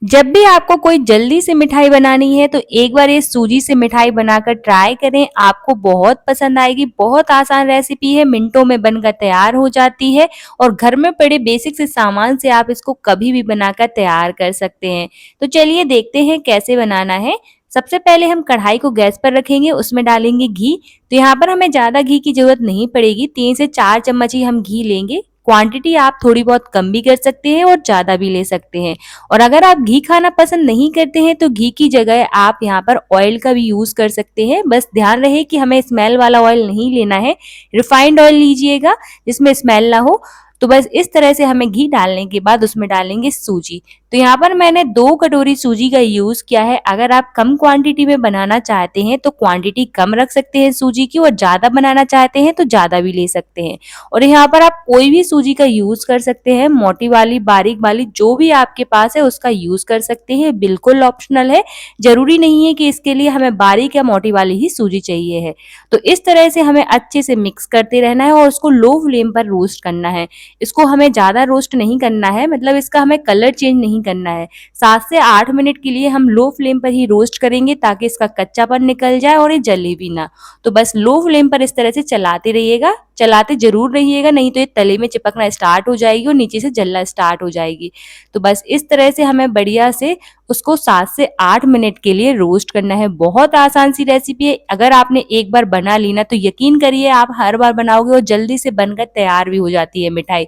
जब भी आपको कोई जल्दी से मिठाई बनानी है तो एक बार ये सूजी से मिठाई बनाकर ट्राई करें, आपको बहुत पसंद आएगी। बहुत आसान रेसिपी है, मिनटों में बनकर तैयार हो जाती है और घर में पड़े बेसिक से सामान से आप इसको कभी भी बनाकर तैयार कर सकते हैं। तो चलिए देखते हैं कैसे बनाना है। सबसे पहले हम कढ़ाई को गैस पर रखेंगे, उसमें डालेंगे घी। तो यहाँ पर हमें ज़्यादा घी की ज़रूरत नहीं पड़ेगी, 3 से 4 चम्मच ही हम घी लेंगे। क्वांटिटी आप थोड़ी बहुत कम भी कर सकते हैं और ज़्यादा भी ले सकते हैं। और अगर आप घी खाना पसंद नहीं करते हैं तो घी की जगह आप यहाँ पर ऑयल का भी यूज कर सकते हैं। बस ध्यान रहे कि हमें स्मेल वाला ऑयल नहीं लेना है, रिफाइंड ऑयल लीजिएगा जिसमें स्मेल ना हो। तो बस इस तरह से हमें घी डालने के बाद उसमें डालेंगे सूजी। तो यहाँ पर मैंने 2 कटोरी सूजी का यूज किया है। अगर आप कम क्वांटिटी में बनाना चाहते हैं तो क्वांटिटी कम रख सकते हैं सूजी की, और ज्यादा बनाना चाहते हैं तो ज्यादा भी ले सकते हैं। और यहाँ पर आप कोई भी सूजी का यूज कर सकते हैं, मोटी वाली, बारीक वाली, जो भी आपके पास है उसका यूज कर सकते हैं, बिल्कुल ऑप्शनल है। जरूरी नहीं है कि इसके लिए हमें बारीक या मोटी वाली ही सूजी चाहिए है। तो इस तरह से हमें अच्छे से मिक्स करते रहना है और उसको लो फ्लेम पर रोस्ट करना है। इसको हमें ज्यादा रोस्ट नहीं करना है, मतलब इसका हमें कलर चेंज नहीं करना है। 7 से 8 मिनट के लिए हम लो फ्लेम पर ही रोस्ट करेंगे ताकि इसका कच्चापन निकल जाए और ये जले भी ना। तो बस लो फ्लेम पर इस तरह से चलाते रहिएगा, चलाते जरूर रहिएगा, नहीं तो ये तले में चिपकना स्टार्ट हो जाएगी और नीचे से जलना स्टार्ट हो जाएगी। तो बस इस तरह से हमें बढ़िया से उसको 7 से 8 मिनट के लिए रोस्ट करना है। बहुत आसान सी रेसिपी है, अगर आपने एक बार बना ली ना तो यकीन करिए आप हर बार बनाओगे और जल्दी से बनकर तैयार भी हो जाती है मिठाई।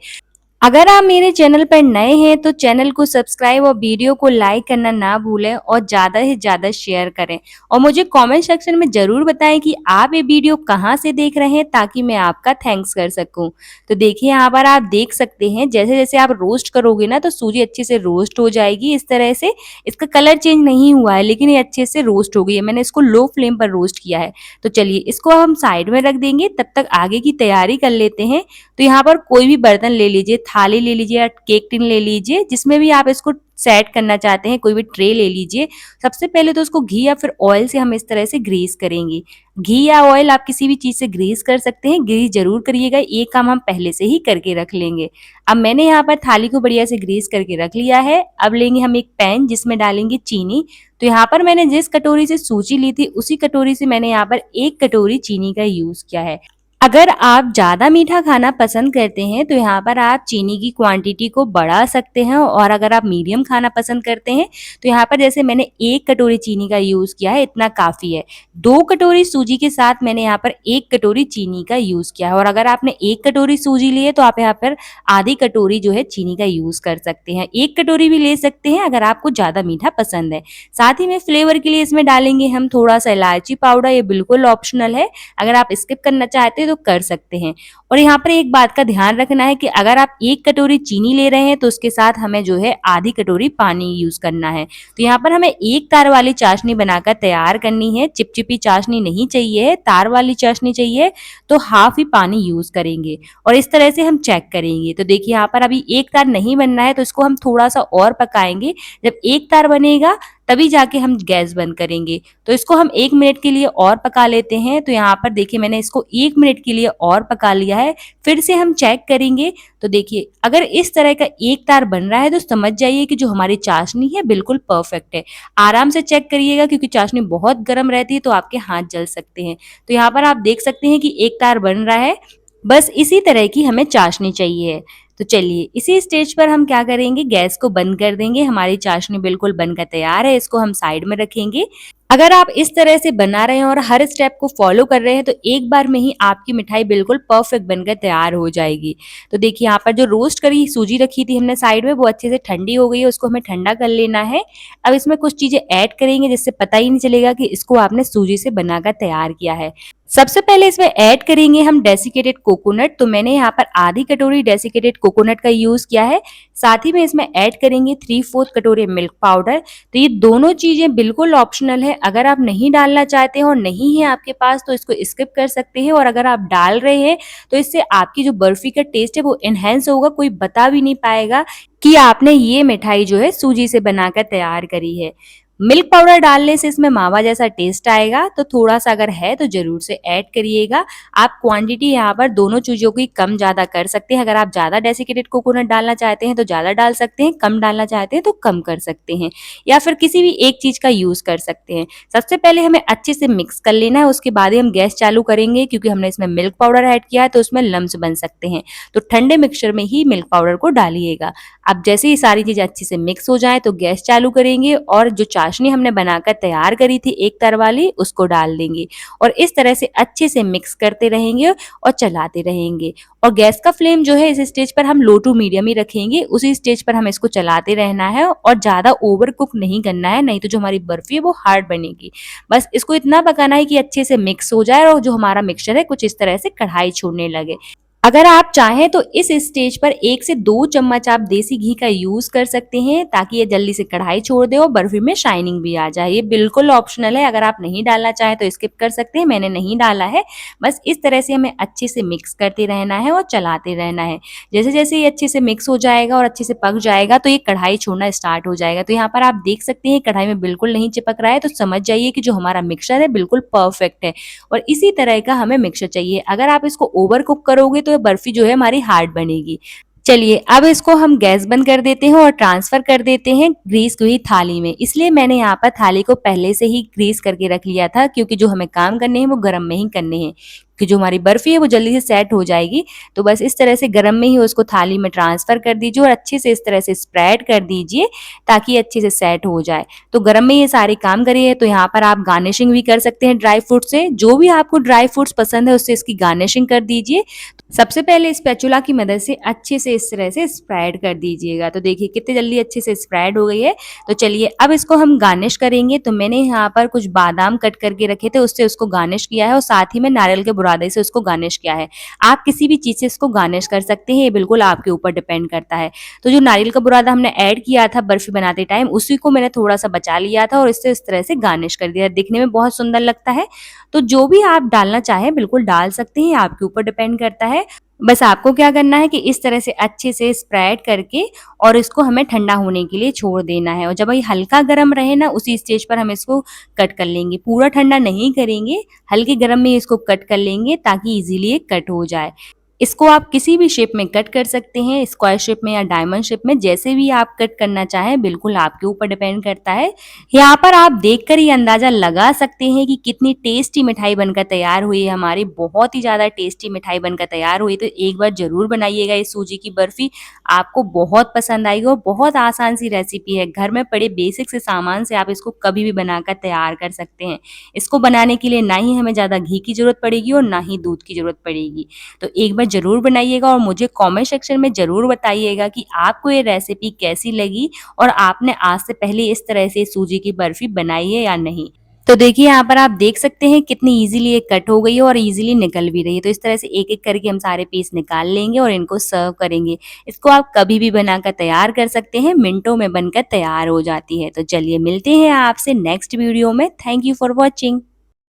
अगर आप मेरे चैनल पर नए हैं तो चैनल को सब्सक्राइब और वीडियो को लाइक करना ना भूलें और ज़्यादा से ज़्यादा शेयर करें। और मुझे कमेंट सेक्शन में ज़रूर बताएं कि आप ये वीडियो कहाँ से देख रहे हैं ताकि मैं आपका थैंक्स कर सकूं। तो देखिए यहाँ पर आप देख सकते हैं जैसे जैसे आप रोस्ट करोगे ना तो सूजी अच्छे से रोस्ट हो जाएगी। इस तरह से इसका कलर चेंज नहीं हुआ है लेकिन ये अच्छे से रोस्ट हो गई है। मैंने इसको लो फ्लेम पर रोस्ट किया है। तो चलिए इसको हम साइड में रख देंगे, तब तक आगे की तैयारी कर लेते हैं। तो यहाँ पर कोई भी बर्तन ले लीजिए, थाली ले लीजिए या केक टिन ले लीजिए, जिसमें भी आप इसको सेट करना चाहते हैं, कोई भी ट्रे ले लीजिए। सबसे पहले तो उसको घी या फिर ऑयल से हम इस तरह से ग्रीस करेंगे। घी या ऑयल आप किसी भी चीज से ग्रीस कर सकते हैं, ग्रीस जरूर करिएगा, ये काम हम पहले से ही करके रख लेंगे। अब मैंने यहाँ पर थाली को बढ़िया से ग्रीस करके रख लिया है। अब लेंगे हम एक पैन जिसमें डालेंगे चीनी। तो यहाँ पर मैंने जिस कटोरी से सूजी ली थी उसी कटोरी से मैंने यहाँ पर 1 कटोरी चीनी का यूज किया है। अगर आप ज़्यादा मीठा खाना पसंद करते हैं तो यहाँ पर आप चीनी की क्वांटिटी को बढ़ा सकते हैं, और अगर आप मीडियम खाना पसंद करते हैं तो यहाँ पर जैसे मैंने 1 कटोरी चीनी का यूज़ किया है, इतना काफ़ी है। 2 कटोरी सूजी के साथ मैंने यहाँ पर 1 कटोरी चीनी का यूज़ किया है, और अगर आपने 1 कटोरी सूजी ली है तो आप यहाँ पर आधी कटोरी जो है चीनी का यूज़ कर सकते हैं। 1 कटोरी भी ले सकते हैं अगर आपको ज़्यादा मीठा पसंद है। साथ ही में फ्लेवर के लिए इसमें डालेंगे हम थोड़ा सा इलायची पाउडर, ये बिल्कुल ऑप्शनल है, अगर आप स्किप करना चाहते हैं तो कर सकते हैं। और यहाँ पर एक बात का ध्यान रखना है कि अगर आप 1 कटोरी चीनी ले रहे हैं तो उसके साथ हमें जो है आधी कटोरी पानी यूज करना है। तो यहाँ पर हमें एक तार वाली चाशनी बनाकर तैयार करनी है, चिपचिपी चाशनी नहीं चाहिए, तार वाली चाशनी चाहिए। तो हाफ ही पानी यूज करेंगे और इस तरह से हम चेक करेंगे। तो देखिए यहाँ पर अभी एक तार नहीं बनना है तो इसको हम थोड़ा सा और पकाएंगे। जब एक तार बनेगा तभी जाके हम गैस बंद करेंगे। तो इसको हम 1 मिनट के लिए और पका लेते हैं। तो यहाँ पर देखिए मैंने इसको 1 मिनट के लिए और पका लिया है। फिर से हम चेक करेंगे। तो देखिए अगर इस तरह का एक तार बन रहा है तो समझ जाइए कि जो हमारी चाशनी है बिल्कुल परफेक्ट है। आराम से चेक करिएगा क्योंकि चाशनी बहुत गर्म रहती है तो आपके हाथ जल सकते हैं। तो यहाँ पर आप देख सकते हैं कि एक तार बन रहा है, बस इसी तरह की हमें चाशनी चाहिए। तो चलिए इसी स्टेज पर हम क्या करेंगे, गैस को बंद कर देंगे। हमारी चाशनी बिल्कुल बनकर तैयार है, इसको हम साइड में रखेंगे। अगर आप इस तरह से बना रहे हैं और हर स्टेप को फॉलो कर रहे हैं तो एक बार में ही आपकी मिठाई बिल्कुल परफेक्ट बनकर तैयार हो जाएगी। तो देखिए यहाँ पर जो रोस्ट करी सूजी रखी थी हमने साइड में, वो अच्छे से ठंडी हो गई है, उसको हमें ठंडा कर लेना है। अब इसमें कुछ चीजें ऐड करेंगे जिससे पता ही नहीं चलेगा कि इसको आपने सूजी से बनाकर तैयार किया है। सबसे पहले इसमें ऐड करेंगे हम डेसिकेटेड कोकोनट। तो मैंने यहाँ पर आधी कटोरी डेसिकेटेड कोकोनट का यूज किया है। साथ ही में इसमें ऐड करेंगे 3/4 कटोरी मिल्क पाउडर। तो ये दोनों चीजें बिल्कुल ऑप्शनल है, अगर आप नहीं डालना चाहते हैं और नहीं है आपके पास तो इसको स्किप कर सकते हैं, और अगर आप डाल रहे हैं तो इससे आपकी जो बर्फी का टेस्ट है वो एनहेंस होगा, कोई बता भी नहीं पाएगा कि आपने ये मिठाई जो है सूजी से बनाकर तैयार करी है। मिल्क पाउडर डालने से इसमें मावा जैसा टेस्ट आएगा, तो थोड़ा-सा अगर है तो ज़रूर से ऐड करिएगा। आप क्वांटिटी यहाँ पर दोनों चीज़ों की कम-ज़्यादा कर सकते हैं। अगर आप ज़्यादा डेसिकेटेड कोकोनट डालना चाहते हैं तो ज़्यादा डाल सकते हैं, कम डालना चाहते हैं तो कम कर सकते हैं, या फिर किसी भी एक चीज़ का यूज़ कर सकते हैं। सबसे पहले हमें अच्छे से मिक्स कर लेना है, उसके बाद ही हम गैस चालू करेंगे, क्योंकि हमने इसमें मिल्क पाउडर ऐड किया है तो उसमें लम्स बन सकते हैं। तो ठंडे मिक्सचर में ही मिल्क पाउडर को डालिएगा। अब जैसे ही सारी चीज़ें अच्छे से मिक्स हो जाएँ तो गैस चालू करेंगे और जो चाशनी हमने बनाकर तैयार करी थी एक तर वाली, उसको डाल देंगे और इस तरह से अच्छे से मिक्स करते रहेंगे और चलाते रहेंगे। और गैस का फ्लेम जो है इस स्टेज पर हम लो टू मीडियम ही रखेंगे, उसी स्टेज पर हमें इसको चलाते रहना है और ज़्यादा ओवर कुक नहीं करना है, नहीं तो जो हमारी बर्फी है वो हार्ड बनेगी। बस इसको इतना पकाना है कि अच्छे से मिक्स हो जाए और जो हमारा मिक्सचर है कुछ इस तरह से कढ़ाई छोड़ने लगे। अगर आप चाहें तो इस स्टेज पर 1 से 2 चम्मच आप देसी घी का यूज़ कर सकते हैं, ताकि ये जल्दी से कढ़ाई छोड़ दे और बर्फी में शाइनिंग भी आ जाए। ये बिल्कुल ऑप्शनल है, अगर आप नहीं डालना चाहें तो स्किप कर सकते हैं, मैंने नहीं डाला है। बस इस तरह से हमें अच्छे से मिक्स करते रहना है और चलाते रहना है। जैसे-जैसे ये अच्छे से मिक्स हो जाएगा और अच्छे से पक जाएगा तो ये कढ़ाई छोड़ना स्टार्ट हो जाएगा। तो यहाँ पर आप देख सकते हैं कढ़ाई में बिल्कुल नहीं चिपक रहा है, तो समझ जाइए कि जो हमारा मिक्सचर है बिल्कुल परफेक्ट है और इसी तरह का हमें मिक्सचर चाहिए। अगर आप इसको ओवर कुक करोगे तो ये बर्फी जो है हमारी हार्ड बनेगी। चलिए अब इसको हम गैस बंद कर देते हैं और ट्रांसफर कर देते हैं ग्रीस हुई थाली में। इसलिए मैंने यहाँ पर थाली को पहले से ही ग्रीस करके रख लिया था, क्योंकि जो हमें काम करने हैं वो गरम में ही करने हैं, कि जो हमारी बर्फी है वो जल्दी से सेट हो जाएगी। तो बस इस तरह से गरम में ही उसको थाली में ट्रांसफर कर दीजिए और अच्छे से इस तरह से स्प्रेड कर दीजिए ताकि अच्छे से सेट हो जाए। तो गरम में ये सारे काम करिए। तो यहाँ पर आप गार्निशिंग भी कर सकते हैं ड्राई फ्रूट से, जो भी आपको ड्राई फ्रूट्स पसंद है उससे इसकी गार्निशिंग कर दीजिए। सबसे पहले स्पैचुला की मदद से अच्छे से इस तरह से स्प्रेड कर दीजिएगा। तो देखिए कितनी जल्दी अच्छे से स्प्रेड हो गई है। तो चलिए अब इसको हम गार्निश करेंगे। तो मैंने यहाँ पर कुछ बादाम कट करके रखे थे, उससे उसको गार्निश किया है और साथ ही में नारियल के बुरादे से उसको गार्निश किया है। आप किसी भी चीज़ से इसको गार्निश कर सकते हैं, ये बिल्कुल आपके ऊपर डिपेंड करता है। तो जो नारियल का बुरादा हमने ऐड किया था बर्फी बनाते टाइम, उसी को मैंने थोड़ा सा बचा लिया था और इससे इस तरह से गार्निश कर दिया। दिखने में बहुत सुंदर लगता है। तो जो भी आप डालना चाहें बिल्कुल डाल सकते हैं, आपके ऊपर डिपेंड करता है। बस आपको क्या करना है कि इस तरह से अच्छे से स्प्रेड करके और इसको हमें ठंडा होने के लिए छोड़ देना है और जब ये हल्का गर्म रहे ना, उसी स्टेज पर हम इसको कट कर लेंगे। पूरा ठंडा नहीं करेंगे, हल्के गर्म में इसको कट कर लेंगे ताकि इजीली ये कट हो जाए। इसको आप किसी भी शेप में कट कर सकते हैं, स्क्वायर शेप में या डायमंड शेप में, जैसे भी आप कट करना चाहें, बिल्कुल आपके ऊपर डिपेंड करता है। यहाँ पर आप देखकर ही अंदाजा लगा सकते हैं कि कितनी टेस्टी मिठाई बनकर तैयार हुई है हमारी। बहुत ही ज़्यादा टेस्टी मिठाई बनकर तैयार हुई। तो एक बार ज़रूर बनाइएगा इस सूजी की बर्फ़ी, आपको बहुत पसंद आएगी और बहुत आसान सी रेसिपी है। घर में पड़े बेसिक से सामान से आप इसको कभी भी बनाकर तैयार कर सकते हैं। इसको बनाने के लिए ना ही हमें ज़्यादा घी की ज़रूरत पड़ेगी और ना ही दूध की ज़रूरत पड़ेगी। तो एक बार ज़रूर बनाइएगा और मुझे कमेंट सेक्शन में ज़रूर बताइएगा कि आपको ये रेसिपी कैसी लगी और आपने आज से पहले इस तरह से सूजी की बर्फी बनाई है या नहीं। तो देखिए यहाँ पर आप देख सकते हैं कितनी इजीली ये कट हो गई है और इजीली निकल भी रही है। तो इस तरह से एक-एक करके हम सारे पीस निकाल लेंगे और इनको सर्व करेंगे। इसको आप कभी भी बनाकर तैयार कर सकते हैं, मिनटों में बनकर तैयार हो जाती है। तो चलिए मिलते हैं आपसे नेक्स्ट वीडियो में। Thank you for watching.